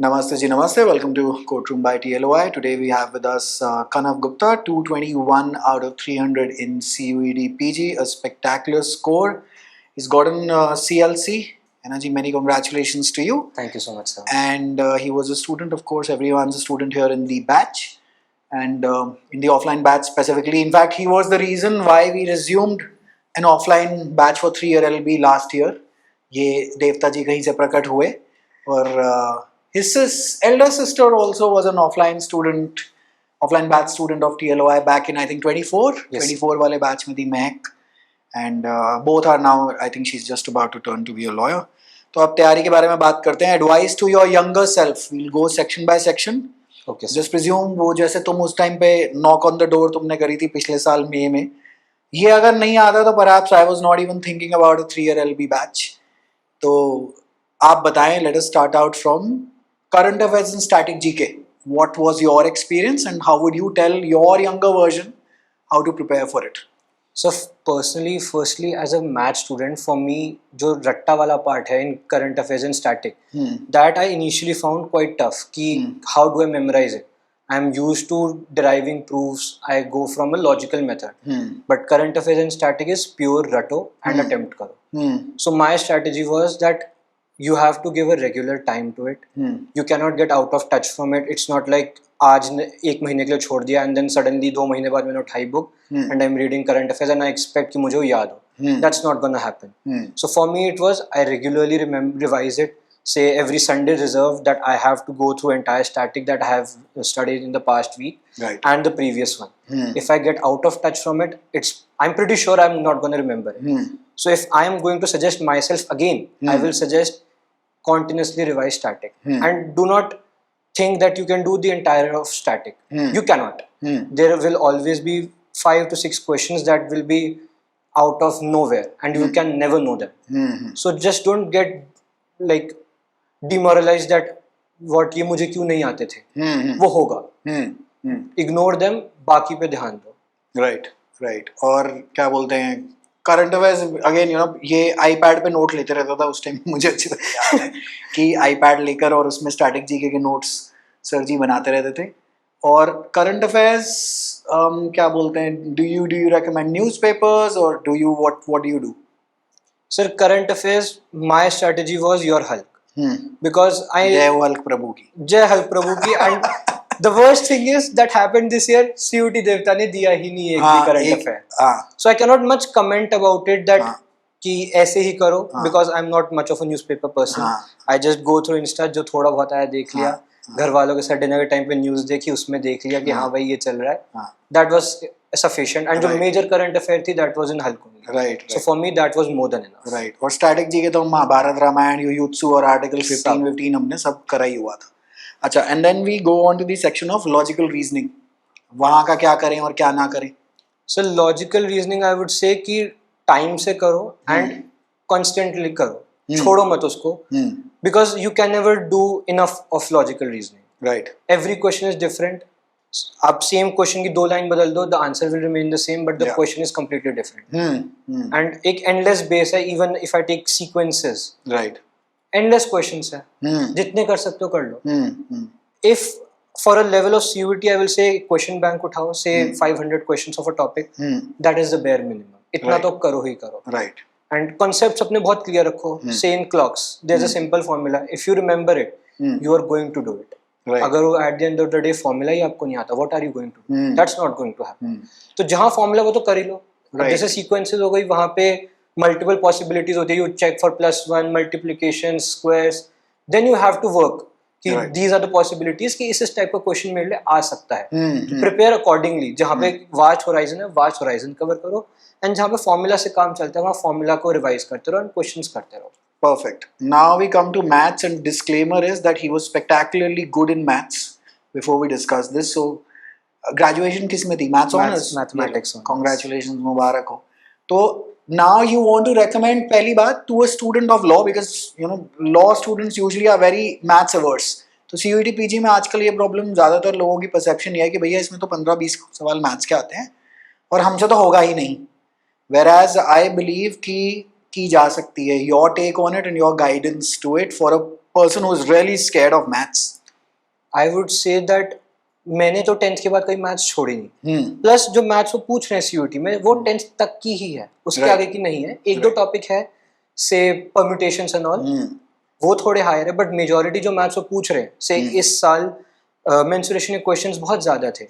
Namaste ji, namaste. Welcome to Courtroom by TLOI. Today we have with us Kanav Gupta, 221 out of 300 in CUED PG, a spectacular score. He's gotten CLC. Energy, many congratulations to you. Thank you so much, sir. And he was a student, of course. Everyone's a student here in the batch and in the offline batch specifically. In fact, he was the reason why we resumed an offline batch for 3-year LLB last year. ये देवता जी कहीं से प्रकट हुए और his elder sister also was an offline batch student of TLOI back in I think 24. Yes. 24 वाले batch में थी महक, and both are now, I think she's just about to turn to be a lawyer. तो अब तैयारी के बारे में बात करते हैं. Advice to your younger self. We'll go section by section. Okay, sir. Just presume वो जैसे तुम उस टाइम पे knock on the door तुमने करी थी पिछले साल मई में, ये अगर नहीं आता तो perhaps I was not even thinking about a 3-year LB batch. तो आप बताएं, let us start out from current affairs and static GK. What was your experience and how would you tell your younger version how to prepare for it? So personally, firstly, as a math student, for me, जो रट्टा वाला part है in current affairs and static, that I initially found quite tough. कि how do I memorize it? I'm used to deriving proofs. I go from a logical method. But current affairs and static is pure ratto and attempt karo. So my strategy was that you have to give a regular time to it. You cannot get out of touch from it. It's not like आज एक महीने के लिए छोड़ दिया and then suddenly 2 महीने बाद मैंने उठाई book and I'm reading current affairs and I expect कि मुझे वो याद हो. That's not gonna happen. So for me it was I regularly revise it. Say every Sunday reserve that I have to go through entire static that I have studied in the past week, right, and the previous one. If I get out of touch from it, I'm pretty sure I'm not gonna remember it. So if I am going to suggest myself again, I will suggest continuously revise static and do not think that you can do the entire of static. You cannot. There will always be 5 to 6 questions that will be out of nowhere and you can never know them. So just don't get like demoralized that what ये मुझे क्यों नहीं आते थे, वो होगा. Ignore them, बाकी पे ध्यान दो. Right, right. और क्या बोलते हैं, करंट अफेयर्स अगेन ये आईपैड पे नोट लेते रहता था उस टाइम. मुझे अच्छी तरह याद है कि आईपैड लेकर और उसमें स्टैटिक जीके के नोट्स सर जी बनाते रहते थे. और करंट अफेयर्स क्या बोलते हैं, डू यू रेकमेंड न्यूज़पेपर्स और what do you do? Sir, current affairs, my strategy was your Hulk. Because जय हल्क प्रभु की. जय हल्क प्रभु की. And the worst thing is that happened this year. CUT देवता ने दिया ही नहीं एक भी current affair. So I cannot much comment about it that कि ऐसे ही करो, because I'm not much of a newspaper person. I just go through Insta, जो थोड़ा बहुत आया देख लिया, घर वालों के साथ डिनर के टाइम पे न्यूज़ देखी, उसमें देख लिया कि हाँ भाई ये चल रहा है. That was sufficient. And जो major current affair थी, that was in Hulk only. Right. So for me that was more than enough. Right. और स्टैटिक जी के तो महाभारत रामायण युयुत्सु और आर्टिकल 15 हमने सब करा ही हुआ था. अच्छा, and then we go on to the section of logical reasoning. वहाँ का क्या करें और क्या ना करें? So logical reasoning I would say कि टाइम से करो and constantly करो, छोड़ो मत उसको, because you can never do enough of logical reasoning. Right. Every question is different. आप सेम क्वेश्चन की 2 लाइन बदल दो, the answer will remain the same but the question is completely different. And एक endless base है. Even if I take sequences, right, endless questions है. जितने कर सकते हो कर लो. If for a level of CUT I will say question bank उठाओ, say 500 questions of a topic, that is the bare minimum. इतना तो करो ही करो. राइट. एंड कॉन्सेप्ट्स अपने बहुत क्लियर रखो. Say in clocks there is a simple formula. If you remember it, you are going to do it. Right. अगर वो at the end of the day formula ही आपको नहीं आता, what are you going to do? That's not going to happen. तो जहां formula वो तो कर ही लो. जैसे सीक्वेंसेस हो गई, वहां पे मल्टीपल पॉसिबिलिटीज होती है. You check for +1 multiplication, squares, then you have to work कि दीज आर द पॉसिबिलिटीज कि इस टाइप का क्वेश्चन मेरे लिए आ सकता है. Prepare accordingly. जहां पे वास्ट होराइजन है, वास्ट होराइजन कवर करो. एंड जहां पे फॉर्मूला से काम चलता है, वहां फॉर्मूला को रिवाइज करते रहो एंड क्वेश्चंस करते रहो. Perfect. Now we come to maths, and disclaimer is that he was spectacularly good in maths before we discuss this. So graduation किस में थी? Maths honors? Mathematics honors. Congratulations, मुबारक हो. तो now you want to recommend पहली बात to a student of law, because law students usually are very maths averse. तो CUET PG में आजकल ये प्रॉब्लम ज़्यादातर लोगों की परसेप्शन ये है कि भैया इसमें तो 15-20 सवाल मैथ्स के आते हैं और हमसे तो होगा ही नहीं. Whereas I believe कि की जा सकती है. Your take on it and your guidance to it for a person who's really scared of maths? I would say that मैंने तो 10th के बाद कभी मैथ्स छोड़ी नहीं. प्लस जो मैथ्स वो पूछ रहे हैं सीयूटी में वो 10th तक की ही है, उसके Right. आगे की नहीं है. एक दो टॉपिक है से परम्यूटेशंस एंड ऑल, वो थोड़े हायर है, बट मेजोरिटी जो मैथ्स वो पूछ रहे हैं से इस साल मेंसुरेशन के क्वेश्चंस बहुत ज्यादा थे.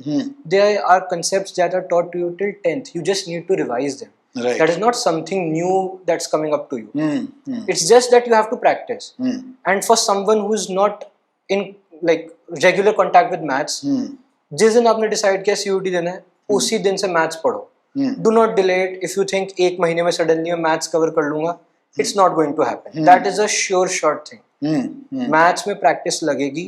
There are concepts that are taught to you till 10th, you just need to revise them. Right. That is not something new that's coming up to you. It's just that you have to practice. And for someone who's not in like regular contact with maths, जिस दिन आपने decide किया CUT देना है उसी दिन से maths पढ़ो. Do not delay it. If you think एक महीने में सडनली मैं मैथ्स कवर कर लूंगा, it's not going to happen. That is a sure short thing. Maths में प्रैक्टिस लगेगी.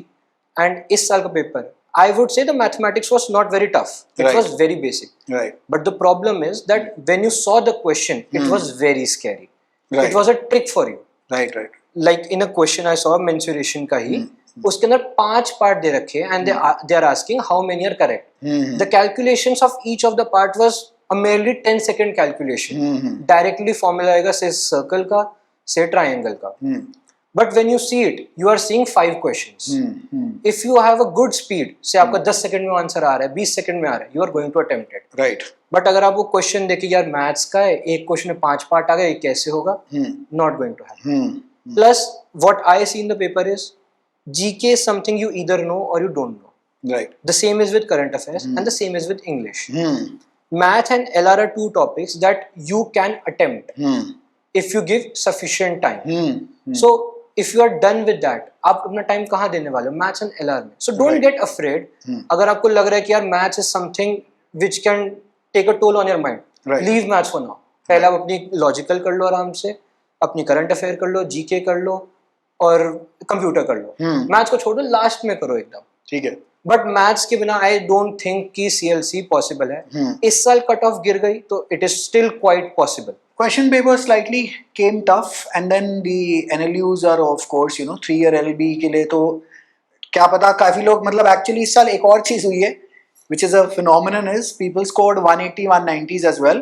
एंड इस साल का पेपर, I would say the mathematics was not very tough. It Right. was very basic. Right. But the problem is that when you saw the question, it was very scary. Right. It was a trick for you. Right. Right. Like in a question I saw mensuration का ही, उसके अंदर 5 part दे रखे and they are asking how many are correct. The calculations of each of the part was a merely 10-second calculation. Directly formula आएगा से circle का, से triangle का. But when you see it, you are seeing 5 questions. If you have a good speed, से आपका 10 second में answer आ रहा है, 20 सेकंड में आ रहा है, you are going to attempt it. Right. But अगर आप वो क्वेश्चन देखें यार मैथ्स का है, एक क्वेश्चन में 5 पार्ट आ गए, ये कैसे होगा? Not going to happen. Plus, what I see in the paper is GK is something you either know or you don't know. Right. The same is with current affairs and the same is with English. Math and LR are 2 topics that you can attempt if you give sufficient time. So if you are done with that, आप अपना time कहाँ देने वाले हो? Maths and LR में. So don't get afraid. अगर आपको लग रहा है कि यार maths is something which can take a toll on your mind, leave maths for now. पहले आप अपनी लॉजिकल कर लो आराम से, अपनी करंट अफेयर कर लो, जीके कर लो और कंप्यूटर कर लो. मैथ्स को छोड़ो, लास्ट में करो एकदम. ठीक है. बट मैथ्स के बिना आई डोंट थिंक कि सीएलसी पॉसिबल है. इस साल कट ऑफ गिर गई तो it is still quite possible. Question paper slightly came tough, and then the NLUs are of course 3-year LB के लिए तो क्या पता काफी लोग मतलब actually इस साल एक और चीज हुई है which is a phenomenon is people scored 180 190s as well,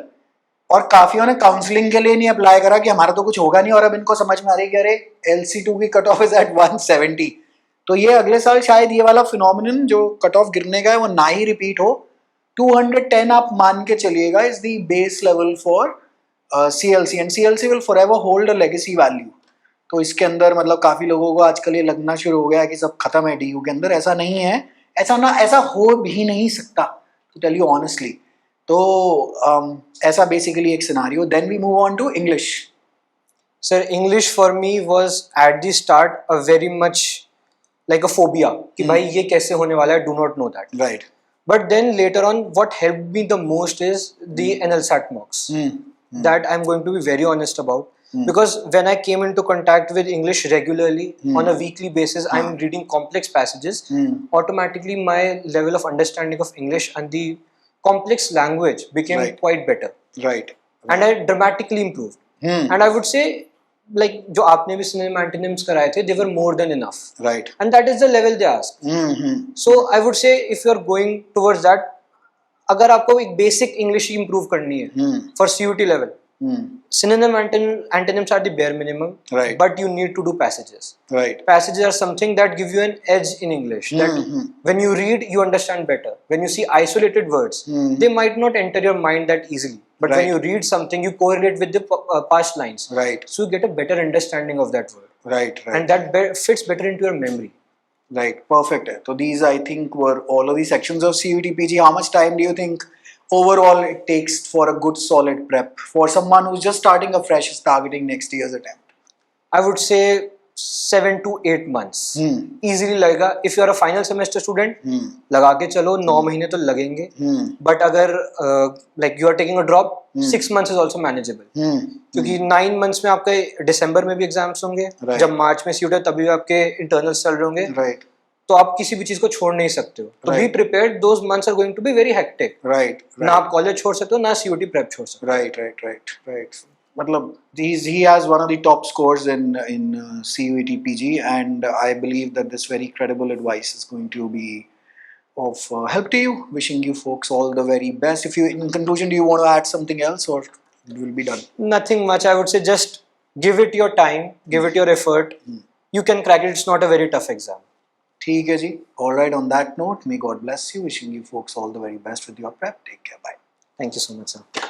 और काफियों ने काउंसलिंग के लिए नहीं अप्लाई करा कि हमारा तो कुछ होगा नहीं, और अब इनको समझ में आ रही है कि अरे LC2 की कट ऑफ इज एट 170. तो ये अगले साल शायद ये वाला फिनोमिनन जो कट ऑफ गिरने का है वो ना ही रिपीट हो. 210 आप मान के चलिएगा is the base level for CLC, and CLC will forever hold a legacy value. तो इसके अंदर मतलब काफी लोगों को आजकल ये लगना शुरू हो गया कि सब खत्म है DU के अंदर. ऐसा नहीं है, ऐसा हो भी नहीं सकता, to tell you honestly. तो ऐसा बेसिकली एक scenario. Then we move on to English. Sir English for me was at the start a very much like a phobia कि भाई ये कैसे होने वाला है, do not know that. Right. But then later on what helped me the most is the NLSAT mocks. That I'm going to be very honest about, because when I came into contact with English regularly on a weekly basis, I'm reading complex passages. Automatically my level of understanding of English and the complex language became quite better. Right. And I dramatically improved. And I would say like जो आपने भी synonym antonyms कराए थे, they were more than enough. Right. And that is the level they ask. So I would say if you are going towards that, अगर आपको एक basic English improve करनी है for CUT level, synonym antonyms are the bare minimum, right, but you need to do passages. Right. Passages are something that give you an edge in English, that when you read you understand better. When you see isolated words, they might not enter your mind that easily, but when you read something you correlate with the past lines, right, so you get a better understanding of that word, right, and that fits better into your memory. Right, perfect. So these I think were all of the sections of CUT PG. How much time do you think overall it takes for a good solid prep for someone who's just starting afresh, is targeting next year's attempt? I would say 7 to 8 months. Easily लगेगा. If you are a final semester student, लगा के चलो 9 महीने तो लगेंगे. But अगर like you are taking a drop, 6 months is also manageable. क्योंकि 9 months में आपके दिसंबर में भी एग्जाम्स होंगे, जब मार्च में CUT है तभी आपके इंटरनल्स चल रहे होंगे. Right. तो आप किसी भी चीज को छोड़ नहीं सकते हो. तो be prepared, those months are going to be very hectic. Right. ना आप कॉलेज छोड़ सकते हो ना CUT प्रेप छोड़ सकते हो. राइट. मतलब he has one of the top scores in CUT PG, and I believe that this very credible advice is going to be of help to you. Wishing you folks all the very best. If you, in conclusion, do you want to add something else, or it will be done? Nothing much. I would say just give it your time, give it your effort. you can crack it. It's not a very tough exam. ठीक है जी. All right. On that note, may God bless you. Wishing you folks all the very best with your prep. Take care. Bye. Thank you so much, sir.